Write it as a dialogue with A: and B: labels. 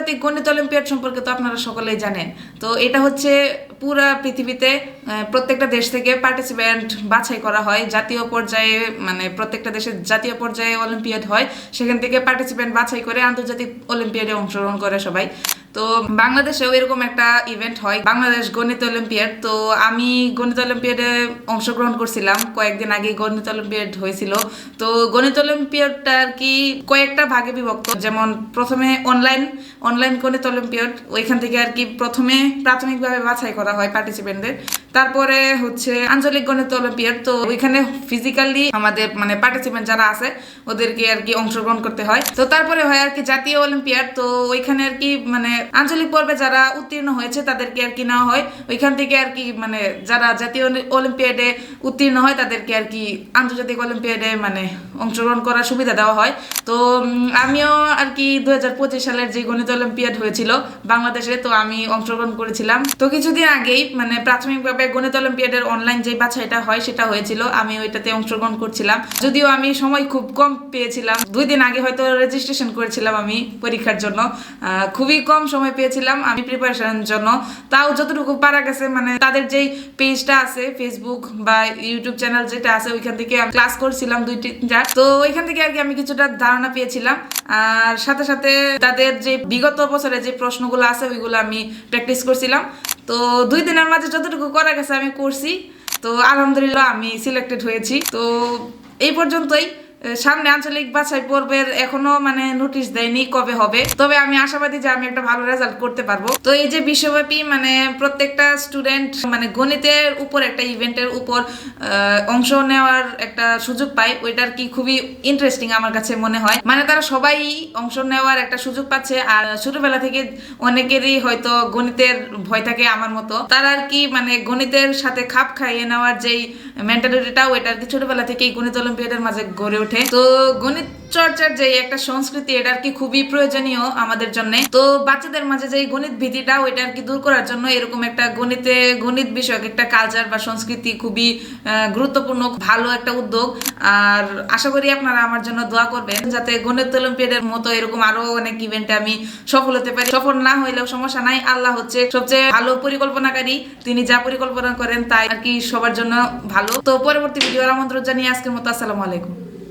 A: আন্তর্জাতিক গণিত অলিম্পিয়াড সম্পর্কে তো আপনারা সকলেই জানেন। তো এটা হচ্ছে পুরা পৃথিবীতে প্রত্যেকটা দেশ থেকে পার্টিসিপেন্ট বাছাই করা হয় জাতীয় পর্যায়ে, মানে প্রত্যেকটা দেশের জাতীয় পর্যায়ে অলিম্পিয়াড হয়, সেখান থেকে পার্টিসিপেন্ট বাছাই করে আন্তর্জাতিক অলিম্পিয়াডে অংশগ্রহণ করে সবাই। তো বাংলাদেশেও এরকম একটা ইভেন্ট হয়, বাংলাদেশ গণিত অলিম্পিয়াড। তো আমি গণিত অলিম্পিয়াডে অংশগ্রহণ করছিলাম, কয়েকদিন আগে গণিত অলিম্পিয়াড হয়েছিল। তো গণিত অলিম্পিয়াডটা আর কি কয়েকটা ভাগে বিভক্ত, যেমন প্রথমে অনলাইন গণিত অলিম্পিয়াড, ওইখান থেকে আর কি প্রথমে প্রাথমিকভাবে বাছাই করা হয় পার্টিসিপেন্টদের। তারপরে হচ্ছে আঞ্চলিক গণিত অলিম্পিয়াড, তো ওইখানে ফিজিক্যালি আমাদের মানে পার্টিসিপেন্ট যারা আছে ওদেরকে আর কি অংশগ্রহণ করতে হয়। তো তারপরে হয় আর কি জাতীয় অলিম্পিয়াড, তো ওইখানে আর কি মানে আঞ্চলিক পর্বে যারা উত্তীর্ণ হয়েছে তাদেরকে আর কি নেওয়া হয়, ওইখান থেকে আর কি মানে যারা জাতীয় অলিম্পিয়াডে উত্তীর্ণ হয় তাদেরকে আর কি আন্তর্জাতিক অলিম্পিয়াডে মানে অংশগ্রহণ করার সুবিধা দেওয়া হয়। তো আমিও আর কি 2025 সালের যে গণিত অলিম্পিয়াড হয়েছিল বাংলাদেশে, তো আমি অংশগ্রহণ করেছিলাম। তো কিছুদিন আগেই মানে প্রাথমিকভাবে গণিত অলিম্পিয়াডের অনলাইন যে বাছাইটা হয় সেটা হয়েছিল, আমি ওইটাতে অংশগ্রহণ করছিলাম। যদিও আমি সময় খুব কম পেয়েছিলাম, 2 দিন আগে হয়তো রেজিস্ট্রেশন করেছিলাম আমি পরীক্ষার জন্য, খুবই কম সময় পেয়েছিলাম আমি প্রিপারেশনের জন্য। তাও যতটুকু পারা গেছে, মানে তাদের যেই পেজটা আছে ফেসবুক বা ইউটিউব চ্যানেল যেটা আছে ওইখান থেকে ক্লাস করছিলাম 2-3টা, তো ওইখান থেকে আর কি আমি কিছুটা ধারণা পেয়েছিলাম। আর সাথে সাথে তাদের যে বিগত বছরে যে প্রশ্নগুলো আছে ওইগুলো আমি প্র্যাকটিস করছিলাম। তো 2 দিনের মাঝে যতটুকু করা গেছে আমি করছি। তো আলহামদুলিল্লাহ আমি সিলেক্টেড হয়েছি। তো এই পর্যন্তই। সামনে আঞ্চলিক বাছাই পর্বের এখনো মানে নোটিশ দেয়নি কবে হবে, তবে আমি আশাবাদী যে আমি একটা ভালো রেজাল্ট করতে পারবো। তো এই যে বিশ্বব্যাপী মানে প্রত্যেকটা স্টুডেন্ট মানে গণিতের উপর একটা ইভেন্টের উপর অংশ নেওয়ার একটা সুযোগ পায়, ওইটার কি খুবই ইন্টারেস্টিং আমার কাছে মনে হয়। মানে তারা সবাই অংশ নেওয়ার একটা সুযোগ পাচ্ছে। আর ছোটবেলা থেকে অনেকেরই হয়তো গণিতের ভয় থাকে আমার মতো, তারা আর কি মানে গণিতের সাথে খাপ খাইয়ে নেওয়ার যেই মেন্টালিটিটা ওইটা আর কি ছোটবেলা থেকেই গণিত অলিম্পিয়াডের মাঝে গড়ে ওঠে। তো গণিত চর্চার যে একটা সংস্কৃতি এটা আর কি খুবই প্রয়োজনীয় আমাদের জন্য। তো বাচ্চাদের মাঝে যে গণিত ভীতিটা ওইটা আর কি দূর করার জন্য এরকম একটা গণিত বিষয়ক একটা কালচার বা সংস্কৃতি খুবই গুরুত্বপূর্ণ, ভালো একটা উদ্যোগ। আর আশা করি আপনারা আমার জন্য দোয়া করবেন যাতে গণিত অলিম্পিয়াডের মতো এরকম আরো অনেক ইভেন্টে আমি সফল হতে পারি। সফল না হইলেও সমস্যা নাই, আল্লাহ হচ্ছে সবচেয়ে ভালো পরিকল্পনাকারী, তিনি যা পরিকল্পনা করেন তাই আর কি সবার জন্য ভালো। তো পরবর্তী ভিডিওর আমন্ত্রণ জানিয়ে আজকের মতো আসসালামু আলাইকুম।